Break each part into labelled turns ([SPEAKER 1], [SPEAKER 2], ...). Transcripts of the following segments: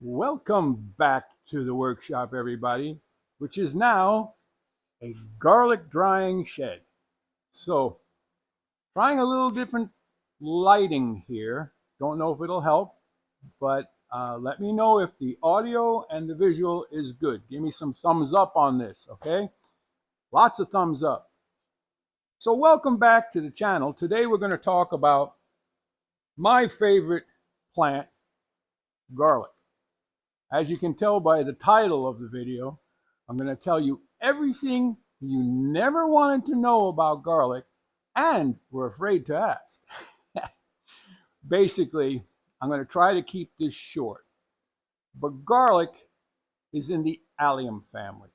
[SPEAKER 1] Welcome back to the workshop, everybody, which is now a garlic drying shed. So, trying a little different lighting here. Don't know if it'll help, but let me know if the audio and the visual is good. Give me some thumbs up on this, okay? Lots of thumbs up. So, welcome back to the channel. Today, we're going to talk about my favorite plant, garlic. As you can tell by the title of the video, I'm going to tell you everything you never wanted to know about garlic and were afraid to ask. Basically, I'm going to try to keep this short. But garlic is in the allium family,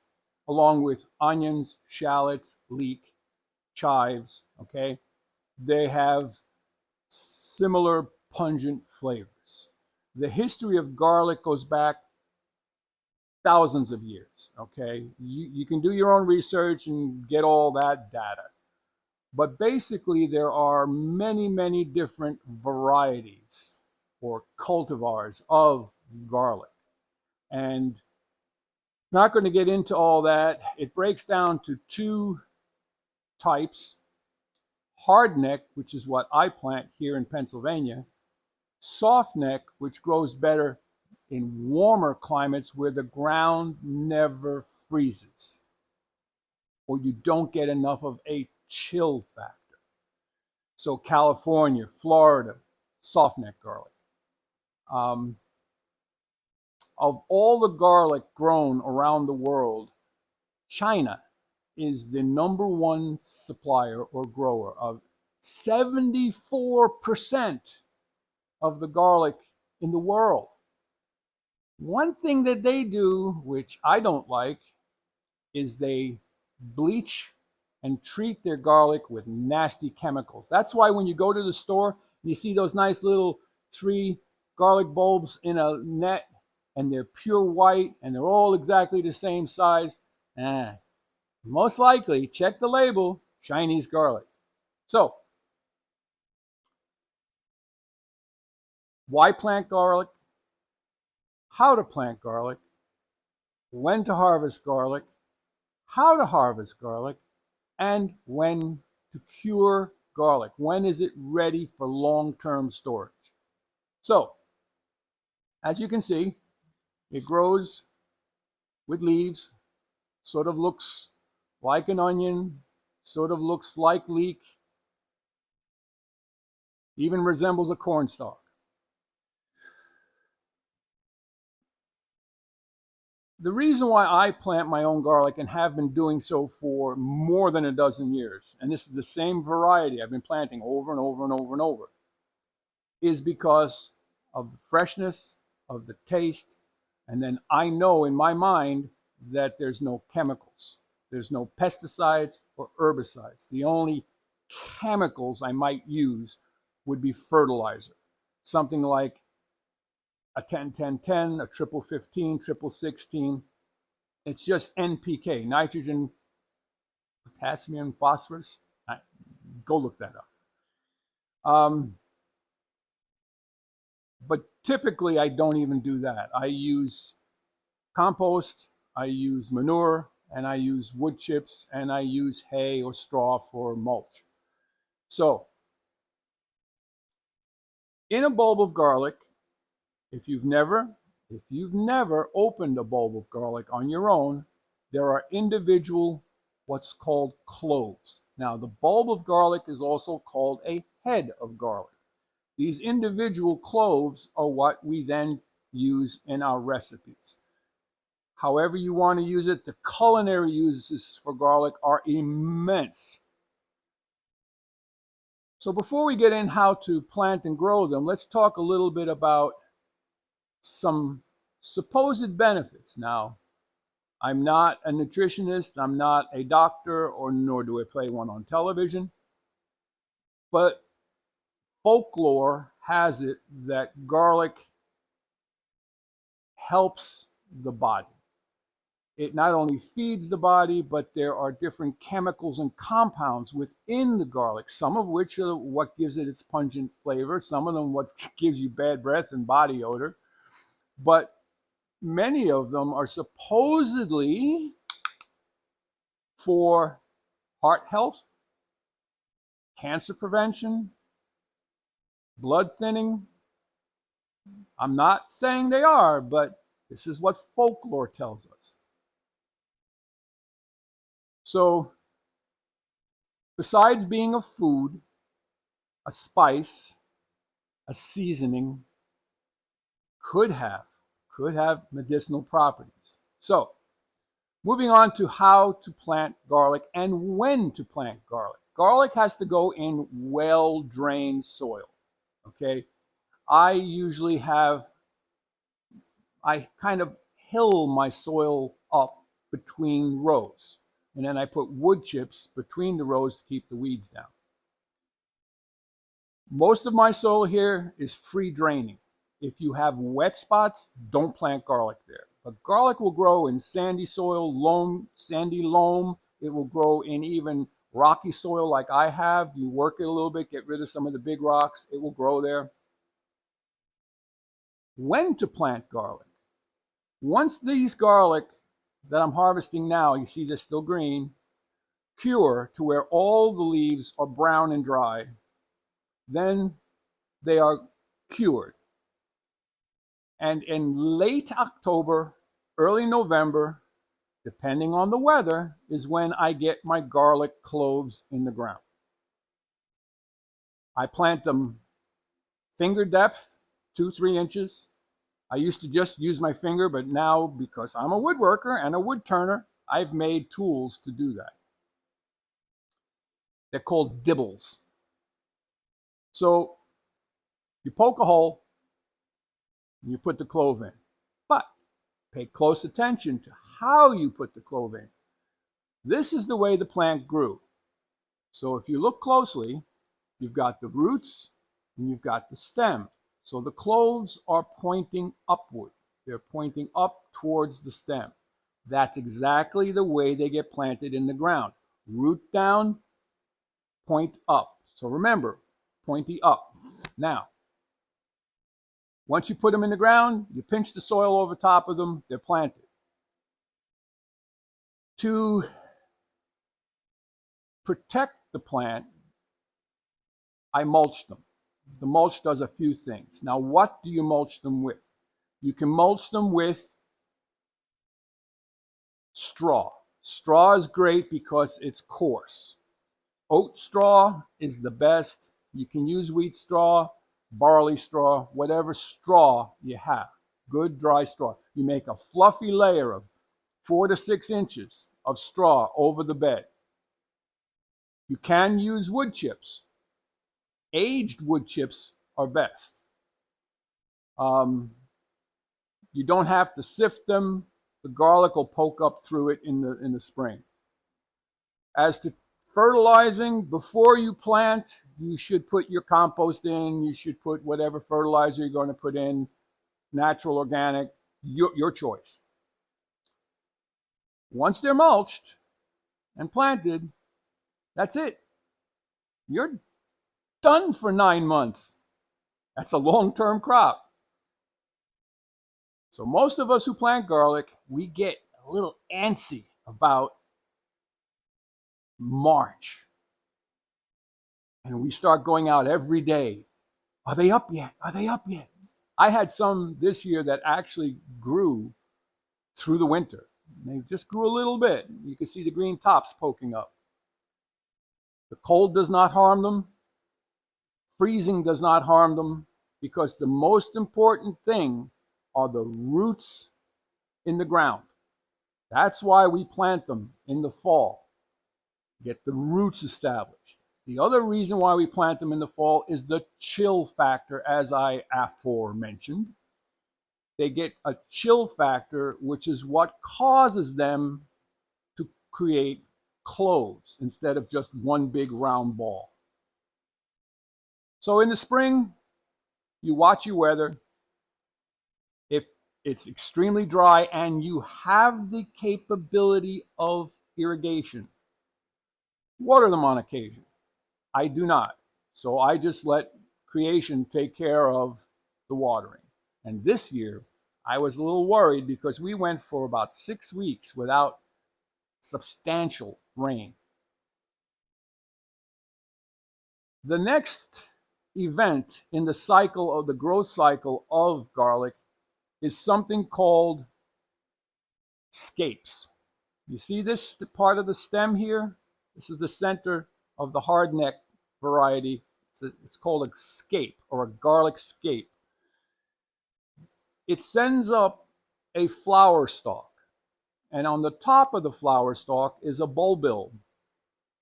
[SPEAKER 1] along with onions, shallots, leek, chives, okay? They have similar pungent flavors. The history of garlic goes back thousands of years. Okay, you can do your own research and get all that data, but basically there are many different varieties or cultivars of garlic, and not going to get into all that. It breaks down to two types: hardneck, which is what I plant here in Pennsylvania; softneck, which grows better in warmer climates where the ground never freezes, or you don't get enough of a chill factor. So California, Florida, softneck garlic. Um, of all the garlic grown around the world, China is the number one supplier or grower of 74% of the garlic in the world. One thing that they do, which I don't like, is they bleach and treat their garlic with nasty chemicals. That's why when you go to the store and you see those nice little 3 garlic bulbs in a net and they're pure white and they're all exactly the same size, most likely, check the label, Chinese garlic. So, why plant garlic? How to plant garlic? When to harvest garlic? How to harvest garlic? And when to cure garlic. When is it ready for long-term storage? So, as you can see, it grows with leaves, sort of looks like an onion, sort of looks like leek, even resembles a cornstalk. The reason why I plant my own garlic and have been doing so for more than a dozen years, and this is the same variety I've been planting over and over and over and over, is because of the freshness, of the taste, and then I know in my mind that there's no chemicals. There's no pesticides or herbicides. The only chemicals I might use would be fertilizer. Something like a 10-10-10, a triple 15, triple 16. It's just NPK, nitrogen, potassium, phosphorus. Go look that up. But typically, I don't even do that. I use compost, I use manure, and I use wood chips, and I use hay or straw for mulch. So, in a bulb of garlic, if you've never opened a bulb of garlic on your own, there are individual what's called cloves. Now, the bulb of garlic is also called a head of garlic. These individual cloves are what we then use in our recipes. However you want to use it, the culinary uses for garlic are immense. So before we get in how to plant and grow them, let's talk a little bit about some supposed benefits. Now, I'm not a nutritionist, I'm not a doctor, or nor do I play one on television, but folklore has it that garlic helps the body. It not only feeds the body, but there are different chemicals and compounds within the garlic, some of which are what gives it its pungent flavor, some of them what gives you bad breath and body odor. But many of them are supposedly for heart health, cancer prevention, blood thinning. I'm not saying they are, but this is what folklore tells us. So, besides being a food, a spice, a seasoning, could have medicinal properties. So, moving on to how to plant garlic and when to plant garlic. Garlic has to go in well-drained soil. Okay, I usually I kind of hill my soil up between rows, and then I put wood chips between the rows to keep the weeds down. Most of my soil here is free draining. If you have wet spots, don't plant garlic there. But garlic will grow in sandy soil, sandy loam. It will grow in even rocky soil like I have. You work it a little bit, get rid of some of the big rocks, it will grow there. When to plant garlic? Once these garlic that I'm harvesting now, you see they're still green, cure to where all the leaves are brown and dry, then they are cured. And in late October, early November, depending on the weather, is when I get my garlic cloves in the ground. I plant them finger depth, 2-3 inches. I used to just use my finger, but now, because I'm a woodworker and a wood turner, I've made tools to do that. They're called dibbles. So you poke a hole, and you put the clove in. But pay close attention to how you put the clove in. This is the way the plant grew. So if you look closely, you've got the roots and you've got the stem. So the cloves are pointing upward. They're pointing up towards the stem. That's exactly the way they get planted in the ground. Root down, point up. So remember, pointy up. Now, once you put them in the ground, you pinch the soil over top of them, they're planted. To protect the plant, I mulch them. The mulch does a few things. Now, what do you mulch them with? You can mulch them with straw. Straw is great because it's coarse. Oat straw is the best. You can use wheat straw, barley straw, whatever straw you have. Good dry straw. You make a fluffy layer of 4 to 6 inches of straw over the bed. You can use wood chips. Aged wood chips are best. You don't have to sift them. The garlic will poke up through it in the spring. As to fertilizing, before you plant, you should put your compost in. You should put whatever fertilizer you're going to put in, natural, organic, your choice. Once they're mulched and planted, that's it. You're done for 9 months. That's a long-term crop. So most of us who plant garlic, we get a little antsy about March. And we start going out every day. Are they up yet? Are they up yet? I had some this year that actually grew through the winter. They just grew a little bit. You can see the green tops poking up. The cold does not harm them. Freezing does not harm them, because the most important thing are the roots in the ground. That's why we plant them in the fall. Get the roots established. The other reason why we plant them in the fall is the chill factor, as I aforementioned. They get a chill factor, which is what causes them to create cloves instead of just one big round ball. So in the spring, you watch your weather. If it's extremely dry and you have the capability of irrigation, water them on occasion. I do not. So I just let creation take care of the watering. And this year, I was a little worried because we went for about 6 weeks without substantial rain. The next event in the cycle of the growth cycle of garlic is something called scapes. You see this part of the stem here? This is the center of the hardneck variety. It's called a scape or a garlic scape. It sends up a flower stalk, and on the top of the flower stalk is a bulbil,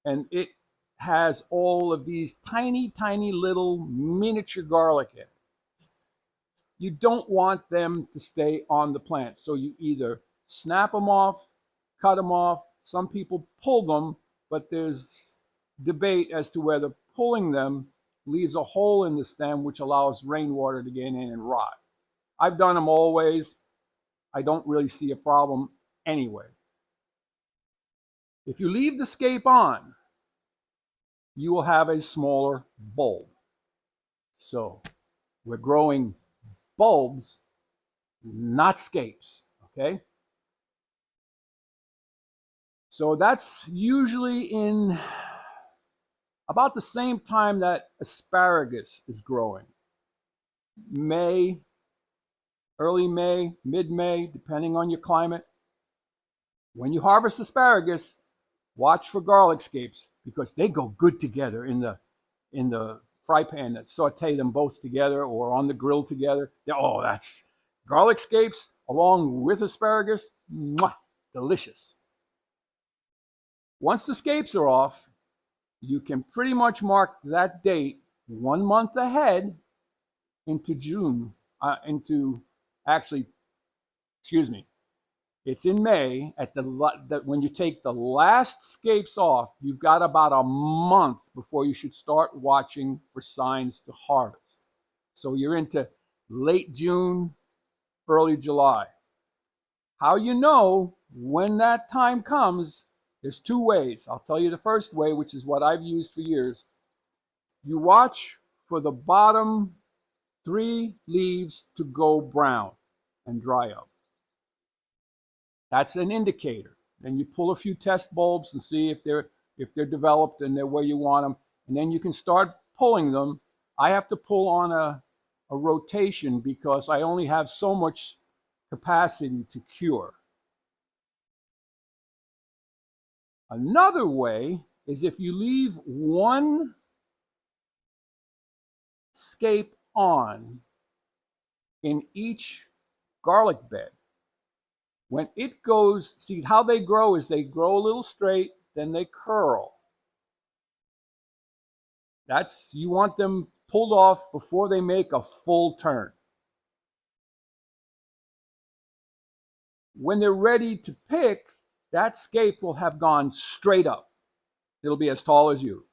[SPEAKER 1] and it has all of these tiny, tiny little miniature garlic in it. You don't want them to stay on the plant, so you either snap them off, cut them off. Some people pull them, but there's debate as to whether pulling them leaves a hole in the stem which allows rainwater to get in and rot. I've done them all ways. I don't really see a problem anyway. If you leave the scape on, you will have a smaller bulb. So we're growing bulbs, not scapes, okay? So that's usually in about the same time that asparagus is growing. May, early May, mid-May, depending on your climate. When you harvest asparagus, watch for garlic scapes because they go good together in the fry pan that saute them both together or on the grill together. Oh, that's garlic scapes along with asparagus. Mwah, delicious. Once the scapes are off, you can pretty much mark that date 1 month ahead into June, it's in May when you take the last scapes off, you've got about a month before you should start watching for signs to harvest. So you're into late June, early July. How you know when that time comes, there's 2 ways. I'll tell you the first way, which is what I've used for years. You watch for the bottom 3 leaves to go brown and dry up. That's an indicator. Then you pull a few test bulbs and see if they're developed and they're where you want them. And then you can start pulling them. I have to pull on a rotation because I only have so much capacity to cure. Another way is if you leave one scape on in each garlic bed. When it goes, see how they grow is they grow a little straight, then they curl. You want them pulled off before they make a full turn. When they're ready to pick, that scape will have gone straight up. It'll be as tall as you.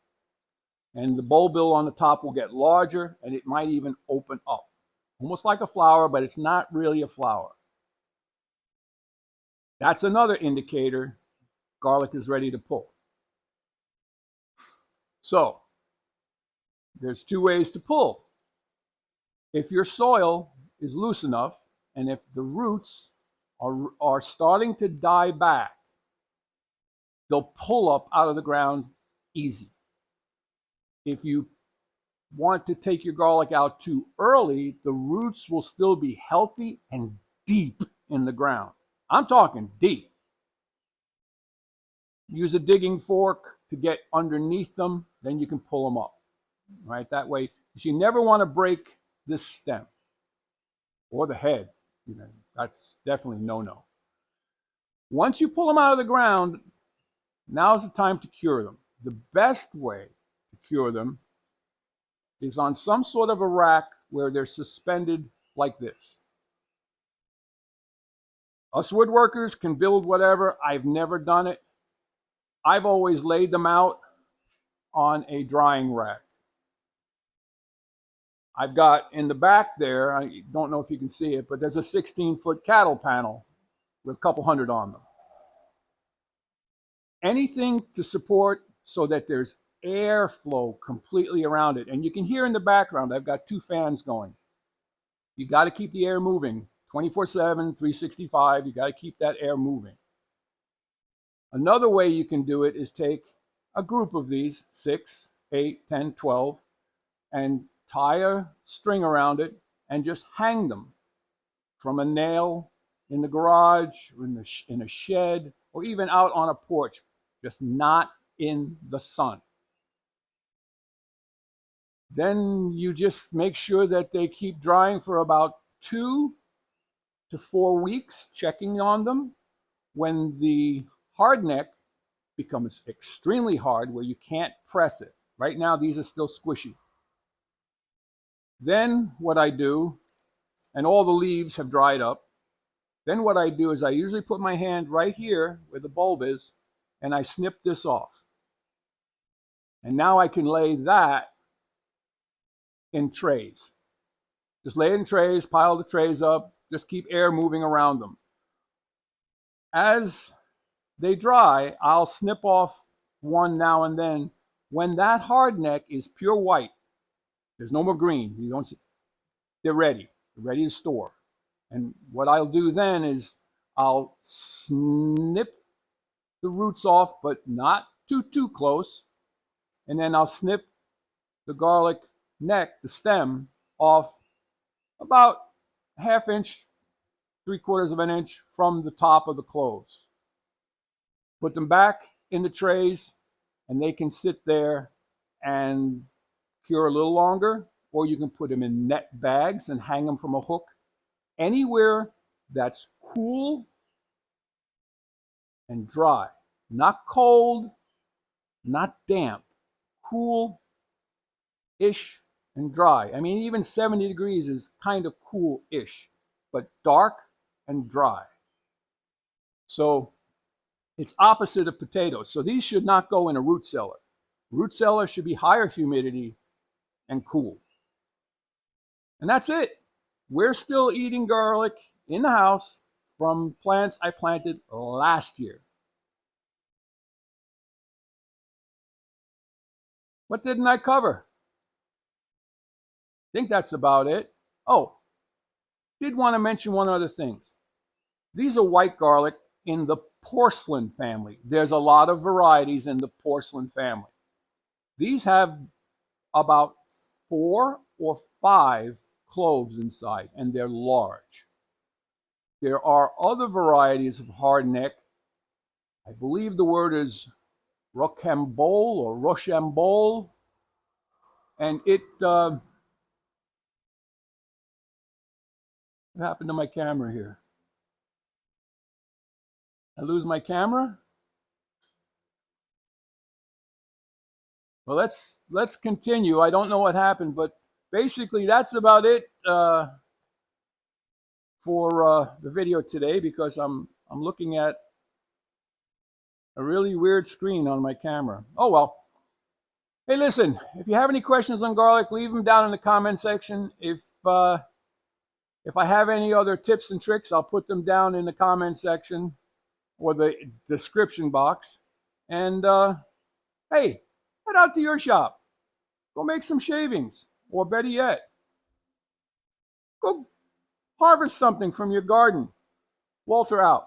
[SPEAKER 1] And the bulbil on the top will get larger and it might even open up. Almost like a flower, but it's not really a flower. That's another indicator garlic is ready to pull. So, there's 2 ways to pull. If your soil is loose enough and if the roots are starting to die back, they'll pull up out of the ground easy. If you want to take your garlic out too early, the roots will still be healthy and deep in the ground. I'm talking deep. Use a digging fork to get underneath them, then you can pull them up. Right, that way, because you never want to break this stem or the head. That's definitely no. Once you pull them out of the ground, now's the time to cure them. The best way to cure them is on some sort of a rack where they're suspended like this. Us woodworkers can build whatever. I've never done it. I've always laid them out on a drying rack. I've got in the back there, I don't know if you can see it, but there's a 16-foot cattle panel with a couple hundred on them. Anything to support so that there's airflow completely around it. And you can hear in the background, I've got 2 fans going. You got to keep the air moving 24/7, 365. You got to keep that air moving. Another way you can do it is take a group of these, 6, 8, 10, 12, and tie a string around it and just hang them from a nail in the garage, or in a shed, or even out on a porch, just not in the sun. Then you just make sure that they keep drying for about 2 to 4 weeks, checking on them. When the hardneck becomes extremely hard, where you can't press it. Right now, these are still squishy. Then what I do, and all the leaves have dried up, then what I do is I usually put my hand right here where the bulb is, and I snip this off. And now I can lay that in trays. Just lay it in trays, pile the trays up, just keep air moving around them. As they dry, I'll snip off one now and then. When that hardneck is pure white, there's no more green, you don't see, they're ready to store. And what I'll do then is I'll snip the roots off, but not too close. And then I'll snip the garlic neck, the stem, off about 1/2 inch, 3/4 of an inch from the top of the cloves. Put them back in the trays, and they can sit there and cure a little longer, or you can put them in net bags and hang them from a hook. Anywhere that's cool and dry, not cold, not damp, cool-ish and dry. I mean, even 70 degrees is kind of cool-ish, but dark and dry. So it's opposite of potatoes. So these should not go in a root cellar. Root cellar should be higher humidity and cool. And that's it. We're still eating garlic in the house from plants I planted last year. What didn't I cover? I think that's about it. Oh, did want to mention one other thing. These are white garlic in the porcelain family. There's a lot of varieties in the porcelain family. These have about 4 or 5 cloves inside, and they're large. There are other varieties of hardneck. I believe the word is Rocambole or Rochambeau, and what happened to my camera here? I lose my camera? Well, let's continue. I don't know what happened, but basically that's about it for the video today, because I'm looking at a really weird screen on my camera. Oh well. Hey, listen, if you have any questions on garlic, leave them down in the comment section. If I have any other tips and tricks, I'll put them down in the comment section or the description box. And hey, head out to your shop. Go make some shavings, or better yet, go harvest something from your garden. Walter out.